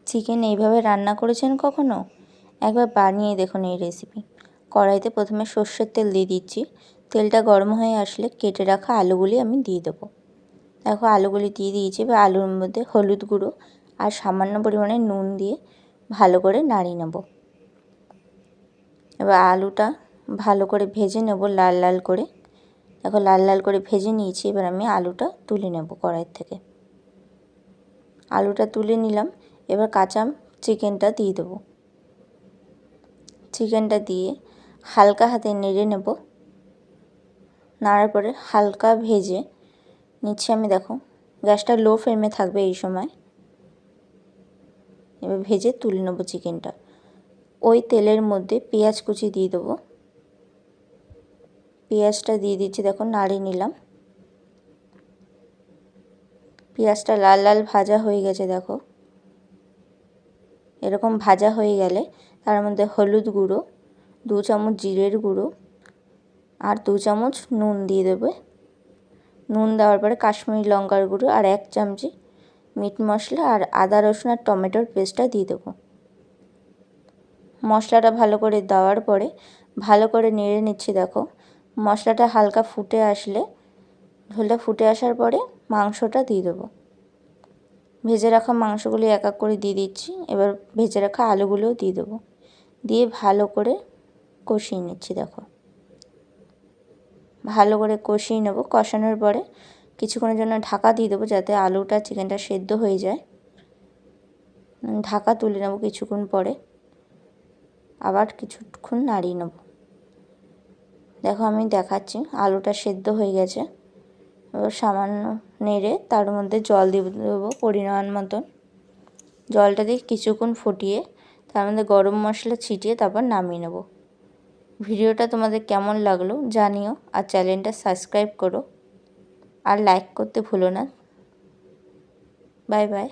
Chicken এইভাবে রান্না করেছেন কখনো? একবার বানিয়ে দেখুন এই রেসিপি। কড়াইতে প্রথমে সর্ষের তেল দিয়ে দিচ্ছি। তেলটা গরম হয়ে আসলে কেটে রাখা আলুগুলি আমি দিয়ে দেবো। দেখো আলুগুলি দিয়ে দিয়েছি। এবার আলুর মধ্যে হলুদ গুঁড়ো আর সামান্য পরিমাণে নুন দিয়ে ভালো করে নাড়িয়ে নেব। এবার আলুটা ভালো করে ভেজে নেব লাল লাল করে। দেখো লাল লাল করে ভেজে নিয়েছি। এবার আমি আলুটা তুলে নেব কড়াইয়ের থেকে। আলুটা তুলে নিলাম। এবার কাঁচা চিকেনটা দিয়ে দেবো। চিকেনটা দিয়ে হালকা হাতে নেড়ে নেব। নাড়ার পরে হালকা ভেজে নিচ্ছি আমি। দেখো গ্যাসটা লো ফ্লেমে থাকবে এই সময়। এবার ভেজে তুলে নেব চিকেনটা। ওই তেলের মধ্যে পেঁয়াজ কুচি দিয়ে দেবো। পেঁয়াজটা দিয়ে দিচ্ছি। দেখো নাড়িয়ে নিলাম। পেঁয়াজটা লাল লাল ভাজা হয়ে গেছে। দেখো এরকম ভাজা হয়ে গেলে তার মধ্যে হলুদ গুঁড়ো, 2 চামচ জিরের গুঁড়ো আর 2 চামচ নুন দিয়ে দেবে। নুন দেওয়ার পরে কাশ্মীরি লঙ্কার গুঁড়ো আর 1 চামচি মিট মশলা আর আদা রসুন আর টমেটোর পেস্টটা দিয়ে দেবো। মশলাটা ভালো করে দেওয়ার পরে ভালো করে নেড়ে নিচ্ছি। দেখো মশলাটা হালকা ফুটে আসলে, ঝোলটা ফুটে আসার পরে মাংসটা দিয়ে দেবো। ভেজে রাখা মাংসগুলি এক এক করে দিয়ে দিচ্ছি। এবার ভেজে রাখা আলুগুলোও দিয়ে দেবো। দিয়ে ভালো করে কষিয়ে নিচ্ছি। দেখো ভালো করে কষিয়ে নেব। কষানোর পরে কিছুক্ষণের জন্য ঢাকা দিয়ে দেবো যাতে আলুটা চিকেনটা সেদ্ধ হয়ে যায়। ঢাকা তুলে নেব। কিছুক্ষণ পরে আবার কিছুক্ষণ নাড়িয়ে নেব। দেখো আমি দেখাচ্ছি আলুটা সেদ্ধ হয়ে গেছে। এবার সামান্য নেড়ে তার মধ্যে জল দিয়ে দেবো পরিমাণ মতন। জলটা দিয়ে কিছুক্ষণ ফুটিয়ে তার মধ্যে গরম মশলা ছিটিয়ে তারপর নামিয়ে নেব। ভিডিওটা তোমাদের কেমন লাগলো জানিও। আর চ্যানেলটা সাবস্ক্রাইব করো আর লাইক করতে ভুলো না। Bye bye.